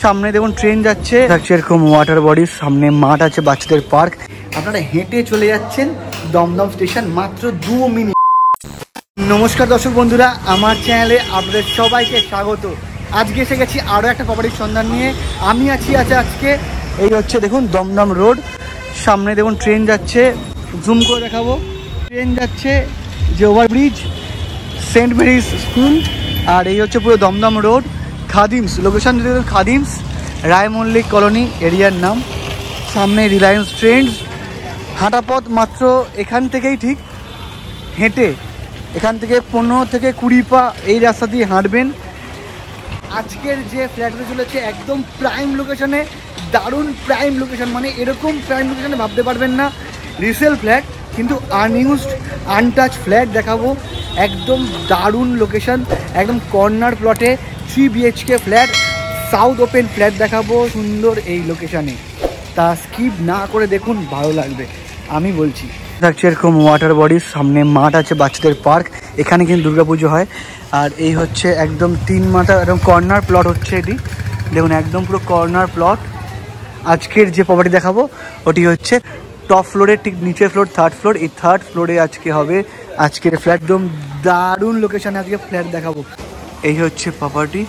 সামনে দেখুন ট্রেন যাচ্ছে, এরকম ওয়াটার বডির সামনে মাঠ আছে, বাচ্চাদের পার্ক। আপনারা হেঁটে চলে যাচ্ছেন দমদম স্টেশন, মাত্র 2 মিনিট। নমস্কার দর্শক বন্ধুরা, আমার চ্যানেলে আপনাদের সবাইকে স্বাগত। আজকে এসে গেছি আরও একটা প্রপার্টির সন্ধান নিয়ে। আমি আছি আজকে এই হচ্ছে দেখুন দমদম রোড। সামনে দেখুন ট্রেন যাচ্ছে, জুম করে দেখাবো। ট্রেন যাচ্ছে, যে ওভারব্রিজ, সেন্ট মেরিজ স্কুল, আর এই হচ্ছে পুরো দমদম রোড। খাদিমস লোকেশন, যদি খাদিমস রায় মল্লিক কলোনি এরিয়ার নাম। সামনে রিলায়েন্স ট্রেন্ডস। হাঁটা পথ মাত্র এখান থেকেই, ঠিক হেঁটে এখান থেকে 15 থেকে 20 পা এই রাস্তা দিয়ে হাঁটবেন। আজকের যে ফ্ল্যাটটা চলেছে একদম প্রাইম লোকেশনে, দারুণ প্রাইম লোকেশন, মানে এরকম প্রাইম লোকেশনে ভাবতে পারবেন না। রিসেল ফ্ল্যাট, কিন্তু আনইউজড আনটাচ ফ্ল্যাট দেখাবো। একদম দারুণ লোকেশন, একদম কর্নার প্লটে 3 BHK flat, south open flat দেখাবো সুন্দর এই লোকেশানে। তা স্কিপ না করে দেখুন, ভালো লাগবে আমি বলছি। থাকছে এরকম ওয়াটার বডির সামনে মাঠ আছে, বাচ্চাদের পার্ক। এখানে কিন্তু দুর্গাপুজো হয়। আর এই হচ্ছে একদম 3 মাথা এরকম কর্নার প্লট হচ্ছে এটি, দেখুন একদম পুরো কর্নার প্লট। আজকের যে প্রপার্টি দেখাবো ওটি হচ্ছে টপ ফ্লোরের ঠিক নিচের ফ্লোর, 3rd ফ্লোর। এই 3rd ফ্লোরে আজকে হবে আজকের ফ্ল্যাট। একদম দারুণ লোকেশানে আজকে ফ্ল্যাট দেখাবো। এই হচ্ছে প্রপার্টি।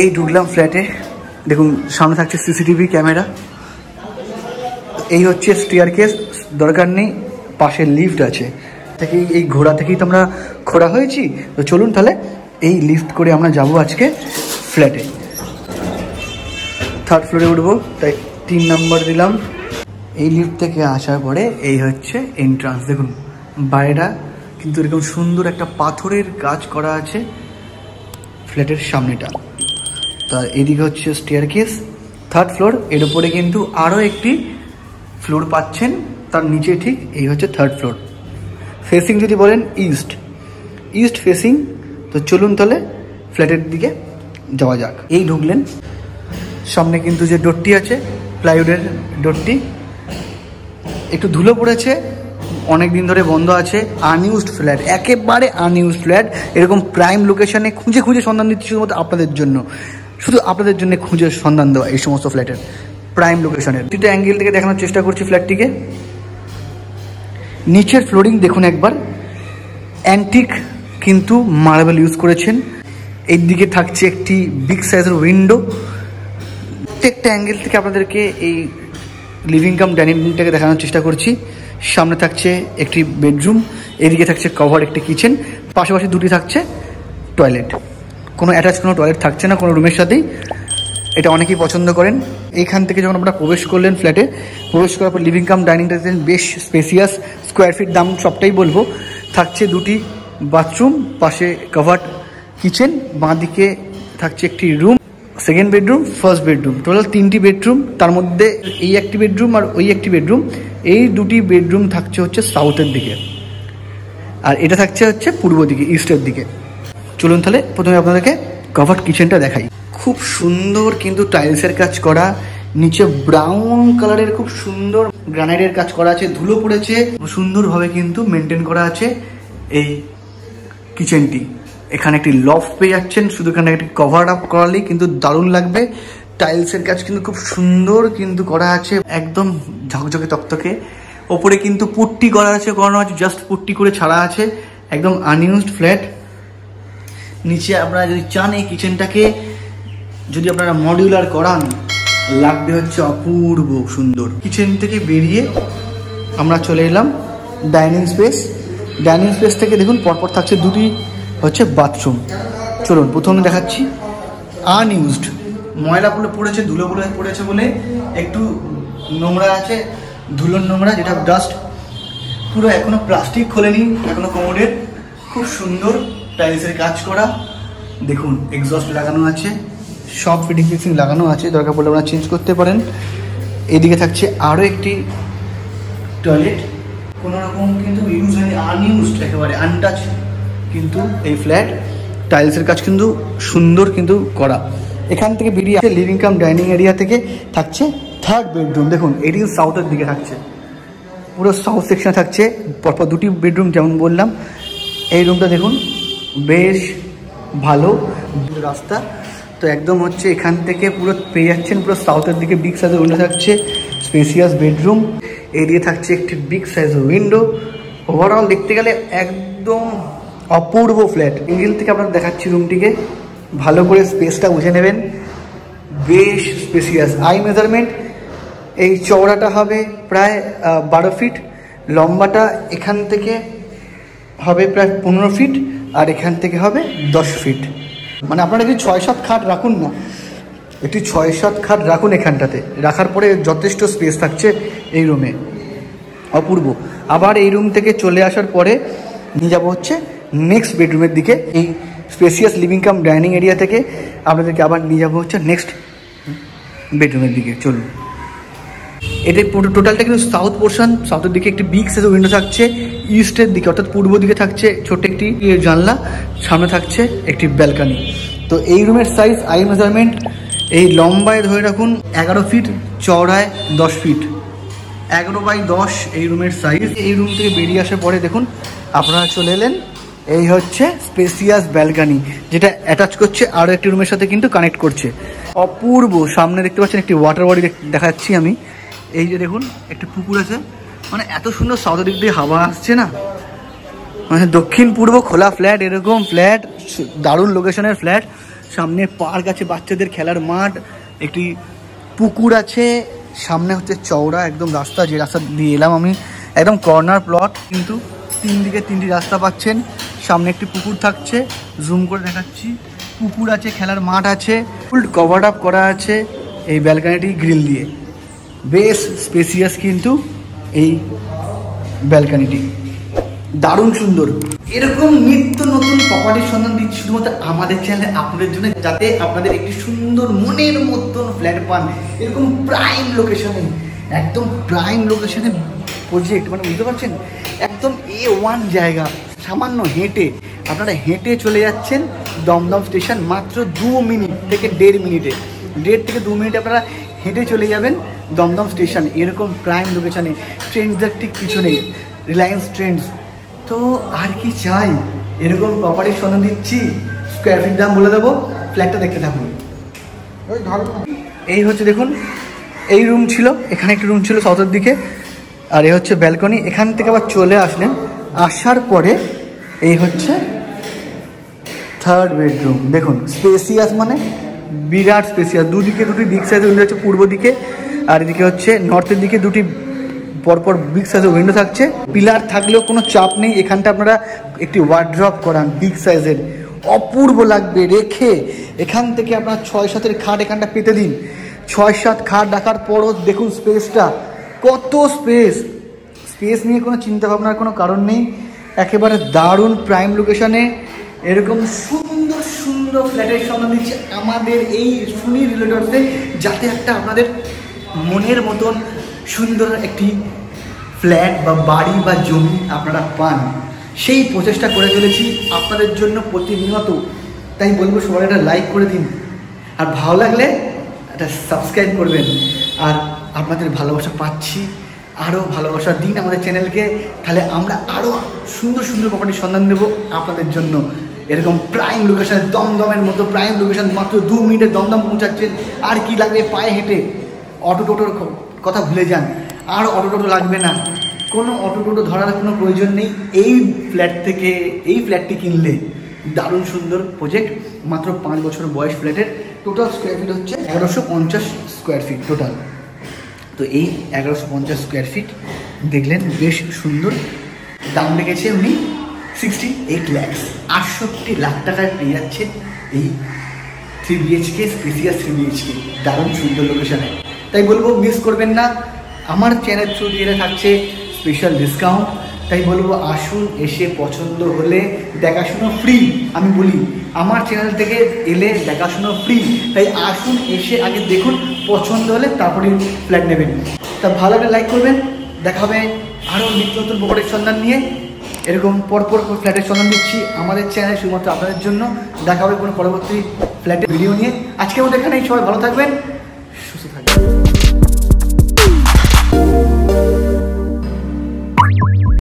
এই ঢুকলাম ফ্ল্যাটে, দেখুন সামনে থাকছে CCTV ক্যামেরা। এই হচ্ছে স্টেয়ারকেস, দরকার নেই, পাশে লিফট আছে। থেকে এই ঘোড়া থেকেই তো আমরা ঘোরা হয়েছি, তো চলুন তাহলে এই লিফট করে আমরা যাব আজকে ফ্ল্যাটে। 3rd ফ্লোরে উঠবো, তাই 3 নম্বর দিলাম। এই লিফট থেকে আসার পরে এই হচ্ছে এন্ট্রান্স। দেখুন বাইরেটা কিন্তু এরকম সুন্দর একটা পাথরের কাজ করা আছে ফ্ল্যাটের সামনেটা। তা এদিকে হচ্ছে স্টেয়ারকেস, 3rd ফ্লোর। এর উপরে কিন্তু আরও একটি ফ্লোর পাচ্ছেন, তার নিচে ঠিক এই হচ্ছে 3rd ফ্লোর। ফেসিং যদি বলেন ইস্ট ফেসিং। তো চলুন তাহলে ফ্ল্যাটের দিকে যাওয়া যাক। এই ঢুকলেন, সামনে কিন্তু যে ডোরটি আছে প্লাইউডের ডোরটি, একটু ধুলো পড়েছে, অনেক দিন ধরে বন্ধ আছে। আনইউজড ফ্ল্যাট, একেবারে আনইউজড ফ্ল্যাট। এরকম প্রাইম লোকেশনে খুঁজে খুঁজে সন্ধান দিচ্ছি, শুধুমাত্র আপনাদের জন্য, শুধু আপনাদের জন্য খুঁজে সন্ধান দেওয়া এই সমস্ত ফ্ল্যাটের প্রাইম লোকেশনের। দুটো অ্যাঙ্গেল থেকে দেখানোর চেষ্টা করছি ফ্ল্যাটটিকে। নিচের ফ্লোরিং দেখুন একবার, অ্যান্টিক কিন্তু মার্বেল ইউজ করেছেন। এই দিকে থাকছে একটি বিগ সাইজের উইন্ডো। প্রত্যেকটা অ্যাঙ্গেল থেকে আপনাদেরকে এই লিভিং কাম ডাইনিং রুমটাকে দেখানোর চেষ্টা করছি। সামনে থাকছে একটি বেডরুম, এদিকে থাকছে কভার একটি কিচেন, পাশাপাশি দুটি থাকছে টয়লেট। কোনো অ্যাটাচ কোনো টয়লেট থাকছে না কোনো রুমের সাথেই, এটা অনেকেই পছন্দ করেন। এইখান থেকে যখন আপনারা প্রবেশ করলেন ফ্ল্যাটে, প্রবেশ করার পর লিভিং কাম ডাইনিংটা দেখছেন বেশ স্পেসিয়াস। স্কোয়ার ফিট দাম সবটাই বলবো। থাকছে দুটি বাথরুম, পাশে কভার্ড কিচেন, বাঁদিকে থাকছে একটি room, 2nd bedroom, 1st bedroom. Total 3টি বেডরুম, তার মধ্যে এই একটি বেডরুম আর ওই একটি বেডরুম। এই দুটি বেডরুম থাকছে হচ্ছে সাউথের দিকে, আর এটা থাকছে হচ্ছে পূর্ব দিকে, ইস্টের দিকে। চলুন তাহলে প্রথমে আপনাদেরকে কভার্ড কিচেনটা দেখাই। খুব সুন্দর কিন্তু টাইলসের কাজ করা, নিচে ব্রাউন কালারের খুব সুন্দর গ্রানাইটের কাজ করা আছে। ধুলো পড়েছে, সুন্দরভাবে কিন্তু মেনটেন করা আছে এই কিচেনটি। এখানে একটি লফট পেয়ে যাচ্ছেন, শুধু এখানে একটি কভার আপ করালেই কিন্তু দারুণ লাগবে। টাইলসের কাজ কিন্তু খুব সুন্দর কিন্তু করা আছে, একদম ঝকঝকে তকতকে। ওপরে কিন্তু পুট্টি করা আছে, করানো আছে, জাস্ট পুট্টি করে ছাড়া আছে। একদম আনইউজড ফ্ল্যাট। নিচে আপনারা যদি চান এই কিচেনটাকে যদি আপনারা মডিউলার করান, লাগবে হচ্ছে অপূর্ব সুন্দর। কিচেন থেকে বেরিয়ে আমরা চলে এলাম ডাইনিং স্পেস। ডাইনিং স্পেস থেকে দেখুন পরপর থাকছে দুটি হচ্ছে বাথরুম। চলুন প্রথমে দেখাচ্ছি। আনইউজড, ময়লাগুলো পড়েছে, ধুলোগুলো পড়েছে বলে একটু নোংরা আছে, ধুলোর নোংরা, যেটা ডাস্ট পুরো এখনো প্লাস্টিক খোলেনি এখনো কোমোডের। খুব সুন্দর টাইলসের কাজ করা। দেখুন এক্সস্ট লাগানো আছে, সব ফিটিং ফিক্সিং লাগানো আছে, দরকার পড়লে আপনারা চেঞ্জ করতে পারেন। এদিকে থাকছে আরও একটি টয়লেট, কোনো রকম কিন্তু ইউজ হয়নি, আনইউজড, একেবারে আনটাচ কিন্তু এই ফ্ল্যাট। টাইলসের কাজ কিন্তু সুন্দর কিন্তু করা। এখান থেকে বেরিয়ে আছে লিভিং কাম ডাইনিং এরিয়া থেকে থাকছে 3rd বেডরুম। দেখুন এটি সাউথের দিকে থাকছে, পুরো সাউথ সেকশনে থাকছে পরপর দুটি বেডরুম, যেমন বললাম। এই রুমটা দেখুন বেশ ভালো রাস্তা, তো একদম হচ্ছে এখান থেকে পুরো পেয়ে যাচ্ছেন পুরো সাউথের দিকে বিগ সাইজের উইন্ডো থাকছে, স্পেসিয়াস বেডরুম, এদিকে থাকছে একটি বিগ সাইজের উইন্ডো। ওভারঅল দেখতে গেলে একদম অপূর্ব ফ্ল্যাট। এঙ্গেল থেকে আপনারা দেখাচ্ছি রুমটিকে, ভালো করে স্পেসটা বুঝে নেবেন। বেশ স্পেসিয়াস। আই মেজারমেন্ট এই চওড়াটা হবে প্রায় 12 ফিট, লম্বাটা এখান থেকে হবে প্রায় 15 ফিট, আর এখান থেকে হবে 10 ফিট। মানে আপনারা যদি 6-7 খাট রাখুন না, একটি 6-7 খাট রাখুন এখানটাতে, রাখার পরে যথেষ্ট স্পেস থাকছে এই রুমে, অপূর্ব। আবার এই রুম থেকে চলে আসার পরে নিয়ে যাবো হচ্ছে নেক্সট বেডরুমের দিকে। এই spacious living cum dining area থেকে আপনাদেরকে আবার নিয়ে যাবো হচ্ছে নেক্সট বেডরুমের দিকে। চলুন, এটা পুরো টোটালটা কিন্তু সাউথ পোর্শন। সাউথের দিকে একটি বিগ সাইজের উইন্ডো থাকছে, ইস্টের দিকে অর্থাৎ পূর্ব দিকে থাকছে ছোট্ট একটি জানলা, সামনে থাকছে একটি ব্যালকানি। তো এই রুমের সাইজ আই মেজারমেন্ট এই লম্বায় ধরে রাখুন 11 ফিট, চওড়ায় 10 ফিট, 11x10 এই রুমের সাইজ। এই রুম থেকে বেরিয়ে আসার পরে দেখুন আপনারা চলে এলেন, এই হচ্ছে স্পেসিয়াস ব্যালকানি, যেটা অ্যাটাচ করছে আরও একটি রুমের সাথে কিন্তু কানেক্ট করছে। অপূর্ব। সামনে দেখতে পাচ্ছেন একটি ওয়াটার বডি দেখাচ্ছি আমি, এই যে দেখুন একটা পুকুর আছে। মানে এত সুন্দর সাউথের দিক দিয়ে হাওয়া আসছে না, মানে দক্ষিণ পূর্ব খোলা ফ্ল্যাট, এরকম ফ্ল্যাট, দারুণ লোকেশনের ফ্ল্যাট। সামনে পার্ক আছে, বাচ্চাদের খেলার মাঠ, একটি পুকুর আছে, সামনে হচ্ছে চওড়া একদম রাস্তা, যে রাস্তা দিয়ে এলাম আমি, একদম কর্নার প্লট, কিন্তু 3 দিকে 3টি রাস্তা পাচ্ছেন। সামনে একটি পুকুর থাকছে, জুম করে দেখাচ্ছি, পুকুর আছে, খেলার মাঠ আছে, ফুল কভার আপ করা আছে এই ব্যালকানিটি গ্রিল দিয়ে। বেশ স্পেসিয়াস কিন্তু এই ব্যালকানিটি, দারুণ সুন্দর। এরকম নিত্য নতুন প্রপার্টির সন্ধান দিচ্ছি শুধুমাত্র আমাদের চ্যানেলে আপনাদের জন্য, যাতে আপনাদের একটি সুন্দর মনের মতন ফ্ল্যাট পান এরকম প্রাইম লোকেশনে, একদম প্রাইম লোকেশনে প্রজেক্ট। মানে বুঝতে পারছেন, একদম A1 জায়গা। সামান্য হেঁটে আপনারা চলে যাচ্ছেন দমদম স্টেশন, মাত্র 2 মিনিট থেকে 1.5 মিনিটে, 1.5 থেকে 2 মিনিটে আপনারা হেঁটে চলে যাবেন দমদম স্টেশন। এরকম প্রাইম লোকেশনে, ট্রেন্ডসদের ঠিক পিছনে রিলায়েন্স ট্রেন্ডস। তো আর কি চাই, এরকম প্রপার্টির সন্ধান দিচ্ছি। স্কোয়ার ফিট দাম বলে দেবো, ফ্ল্যাটটা দেখতে থাকুন। এই হচ্ছে দেখুন, এই রুম ছিল, এখানে একটি রুম ছিল সাউথের দিকে, আর এই হচ্ছে ব্যালকনি। এখান থেকে আবার চলে আসলেন, আসার পরে এই হচ্ছে 3rd বেডরুম। দেখুন স্পেসিয়াস, মানে বিরাট স্পেসিয়াস। দুদিকে দুটি বিগ সাইজের উইন্ডো আছে, পূর্ব দিকে আর এদিকে হচ্ছে নর্থের দিকে দুটি পরপর বিগ সাইজের উইন্ডো থাকছে। পিলার থাকলেও কোনো চাপ নেই, এখানটা আপনারা একটি ওয়ার্ড্রপ করান বিগ সাইজের, অপূর্ব লাগবে রেখে। এখান থেকে আপনার 6-7 খাট এখানটা পেতে দিন, 6-7 খাট রাখার পরও দেখুন স্পেসটা কত স্পেস নিয়ে কোনো চিন্তা ভাবনার কোনো কারণ নেই। একেবারে দারুণ প্রাইম লোকেশনে এরকম সুন্দর সুন্দর ফ্ল্যাটের সন্ধান দিচ্ছে আমাদের এই সুনি রিলেটরসে, যাতে একটা আপনাদের মনের মতন সুন্দর একটি ফ্ল্যাট বা বাড়ি বা জমি আপনারা পান। সেই প্রচেষ্টা করে চলেছি আপনাদের জন্য প্রতিনিয়ত। তাই বলবো সবাই একটা লাইক করে দিন, আর ভালো লাগলে একটা সাবস্ক্রাইব করবেন। আর আপনাদের ভালোবাসা পাচ্ছি, আরও ভালোবাসা দিন আমাদের চ্যানেলকে, তাহলে আমরা আরও সুন্দর সুন্দর প্রপার্টির সন্ধান দেবো আপনাদের জন্য। এরকম প্রাইম লোকেশন, দমদমের মতো প্রাইম লোকেশন, মাত্র 2 মিনিটে দমদম পৌঁছাচ্ছেন। আর কি লাগবে, পায়ে হেঁটে, অটো টোটোর কথা ভুলে যান, আর অটো টোটো লাগবে না, কোনো অটো টোটো ধরার কোনো প্রয়োজন নেই। এই ফ্ল্যাটটি কিনলে দারুণ সুন্দর প্রজেক্ট, মাত্র 5 বছর বয়স ফ্ল্যাটের। টোটাল স্কোয়ার ফিট হচ্ছে 1150 স্কোয়ার ফিট টোটাল। তো এই 1150 স্কোয়ার ফিট দেখলেন, বেশ সুন্দর। দাম লেগেছে উনি 68 লাখ, 68 লাখ টাকায় পেয়ে যাচ্ছেন এই 3 BHK স্পেসিয়াস 3 BHK, দারুণ সুন্দর লোকেশনে। তাই বলবো মিস করবেন না। আমার চ্যানেল থ্রু দিয়ে থাকছে স্পেশাল ডিসকাউন্ট, তাই বলবো আসুন, এসে পছন্দ হলে দেখাশুনো ফ্রি। আমি বলি আমার চ্যানেল থেকে এলে দেখাশুনো ফ্রি, তাই আসুন, এসে আগে দেখুন, পছন্দ হলে তারপরে ফ্ল্যাট নেবেন। তা ভালো লাগলে লাইক করবেন। দেখা হবে আরও নিত্য নতুন প্রপার্টির সন্ধান নিয়ে। এরকম পরপর ফ্ল্যাটের সন্ধান দিচ্ছি আমাদের চ্যানেলে শুধুমাত্র আপনাদের জন্য। দেখা হবে কোনো পরবর্তী ফ্ল্যাটের ভিডিও নিয়ে। আজকের মধ্যে এখানেই, সবাই ভালো থাকবেন।